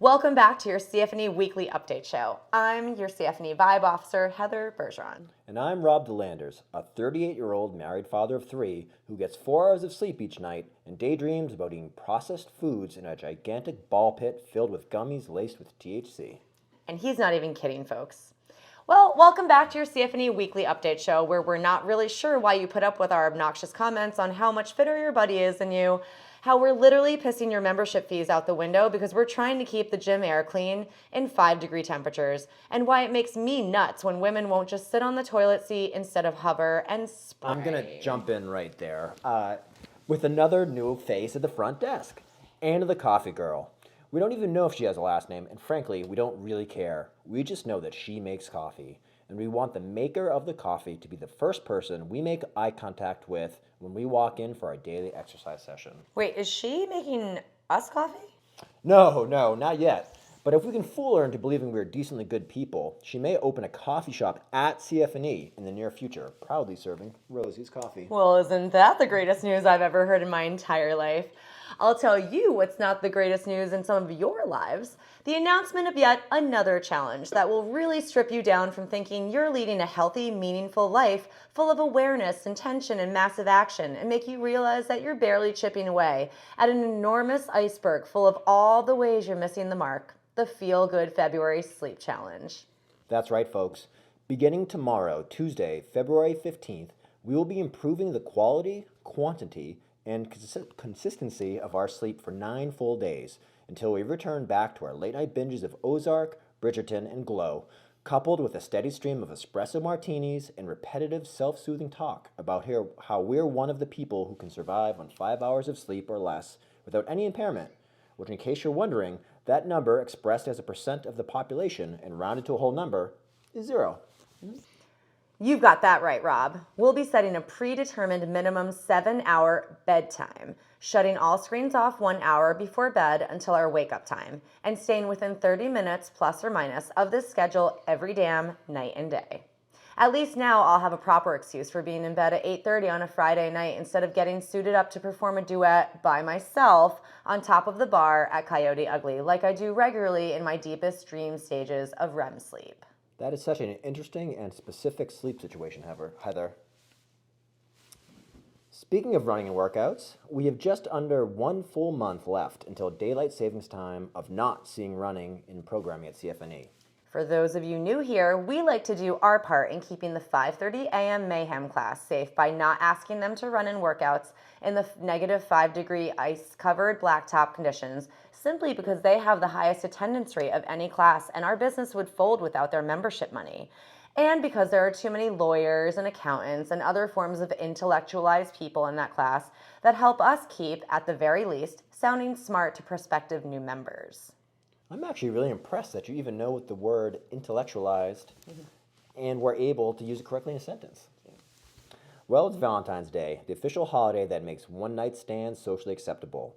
Welcome back to your CFNE Weekly Update Show. I'm your CFNE Vibe Officer, Heather Bergeron. And I'm Rob Delanders, a 38-year-old married father of three who gets 4 hours of sleep each night and daydreams about eating processed foods in a gigantic ball pit filled with gummies laced with THC. And he's not even kidding, folks. Well, welcome back to your CFNE Weekly Update Show, where we're not really sure why you put up with our obnoxious comments on how much fitter your buddy is than you, how we're literally pissing your membership fees out the window because we're trying to keep the gym air clean in 5-degree temperatures, and why it makes me nuts when women won't just sit on the toilet seat instead of hover and spray. I'm going to jump in right there with another new face at the front desk, Anna the Coffee Girl. We don't even know if she has a last name, and frankly, we don't really care. We just know that she makes coffee, and we want the maker of the coffee to be the first person we make eye contact with when we walk in for our daily exercise session. Wait, is she making us coffee? No, not yet. But if we can fool her into believing we're decently good people, she may open a coffee shop at CFNE in the near future, proudly serving Rosie's coffee. Well, isn't that the greatest news I've ever heard in my entire life? I'll tell you what's not the greatest news in some of your lives. The announcement of yet another challenge that will really strip you down from thinking you're leading a healthy, meaningful life full of awareness, intention, and massive action, and make you realize that you're barely chipping away at an enormous iceberg full of all the ways you're missing the mark. The Feel Good February Sleep Challenge. That's right, folks. Beginning tomorrow, Tuesday, February 15th, we will be improving the quality, quantity, and consistency of our sleep for 9 full days until we return back to our late-night binges of Ozark, Bridgerton, and Glow, coupled with a steady stream of espresso martinis and repetitive self-soothing talk about how we're one of the people who can survive on 5 hours of sleep or less without any impairment, which, in case you're wondering, that number expressed as a percent of the population and rounded to a whole number is 0. You've got that right, Rob. We'll be setting a predetermined minimum 7-hour bedtime, shutting all screens off 1 hour before bed until our wake-up time, and staying within 30 minutes plus or minus of this schedule every damn night and day. At least now I'll have a proper excuse for being in bed at 8:30 on a Friday night instead of getting suited up to perform a duet by myself on top of the bar at Coyote Ugly, like I do regularly in my deepest dream stages of REM sleep. That is such an interesting and specific sleep situation, Heather. Speaking of running and workouts, we have just under 1 full month left until daylight savings time of not seeing running in programming at CFNE. For those of you new here, we like to do our part in keeping the 5:30 a.m. Mayhem class safe by not asking them to run in workouts in the negative 5-degree ice-covered blacktop conditions, simply because they have the highest attendance rate of any class and our business would fold without their membership money. And because there are too many lawyers and accountants and other forms of intellectualized people in that class that help us keep, at the very least, sounding smart to prospective new members. I'm actually really impressed that you even know what the word intellectualized and were able to use it correctly in a sentence. Well, it's Valentine's Day, the official holiday that makes one-night stands socially acceptable.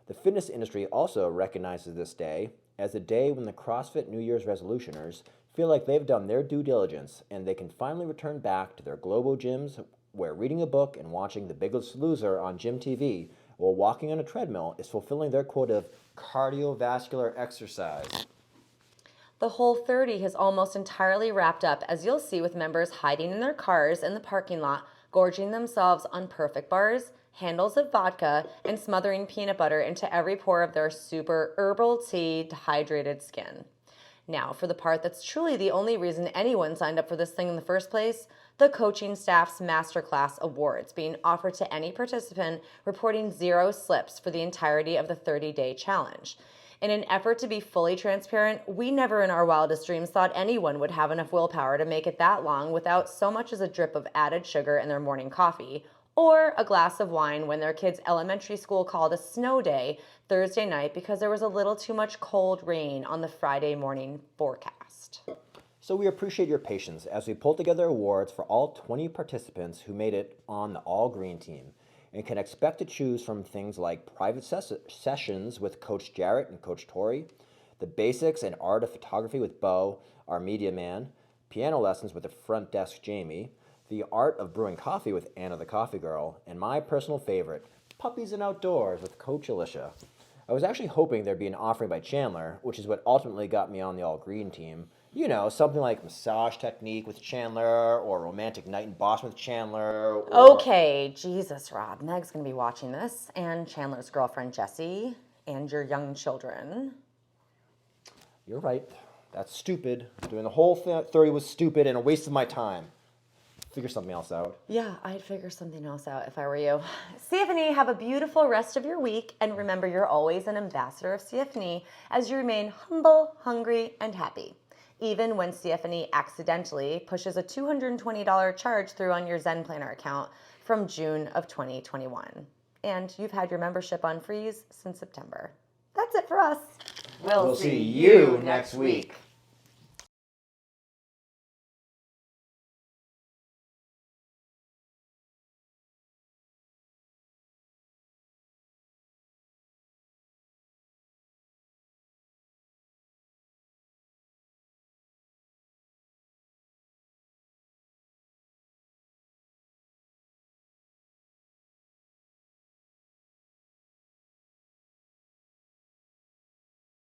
The fitness industry also recognizes this day as a day when the CrossFit New Year's resolutioners feel like they've done their due diligence and they can finally return back to their Globo gyms where reading a book and watching The Biggest Loser on Gym TV while walking on a treadmill is fulfilling their quote of cardiovascular exercise. The Whole30 has almost entirely wrapped up, as you'll see, with members hiding in their cars in the parking lot, gorging themselves on perfect bars, handles of vodka, and smothering peanut butter into every pore of their super herbal tea dehydrated skin. Now, for the part that's truly the only reason anyone signed up for this thing in the first place, the coaching staff's Masterclass Awards being offered to any participant reporting 0 slips for the entirety of the 30-day challenge. In an effort to be fully transparent, we never in our wildest dreams thought anyone would have enough willpower to make it that long without so much as a drip of added sugar in their morning coffee, or a glass of wine when their kids' elementary school called a snow day Thursday night because there was a little too much cold rain on the Friday morning forecast. So we appreciate your patience as we pull together awards for all 20 participants who made it on the all-green team and can expect to choose from things like private sessions with Coach Jarrett and Coach Tori, the basics and art of photography with Bo, our media man, piano lessons with the front desk Jamie, the art of brewing coffee with Anna the Coffee Girl, and my personal favorite, puppies and outdoors with Coach Alicia. I was actually hoping there'd be an offering by Chandler, which is what ultimately got me on the all-green team. You know, something like massage technique with Chandler, or romantic night in Boston with Chandler, or... Okay, Jesus, Rob. Meg's going to be watching this, and Chandler's girlfriend, Jessie, and your young children. You're right. That's stupid. Doing the whole 30 was stupid and a waste of my time. Figure something else out. Yeah, I'd figure something else out if I were you. CFNE, have a beautiful rest of your week, and remember you're always an ambassador of CFNE as you remain humble, hungry, and happy. Even when CFNE accidentally pushes a $220 charge through on your Zen Planner account from June of 2021. And you've had your membership on freeze since September. That's it for us. We'll see you next week.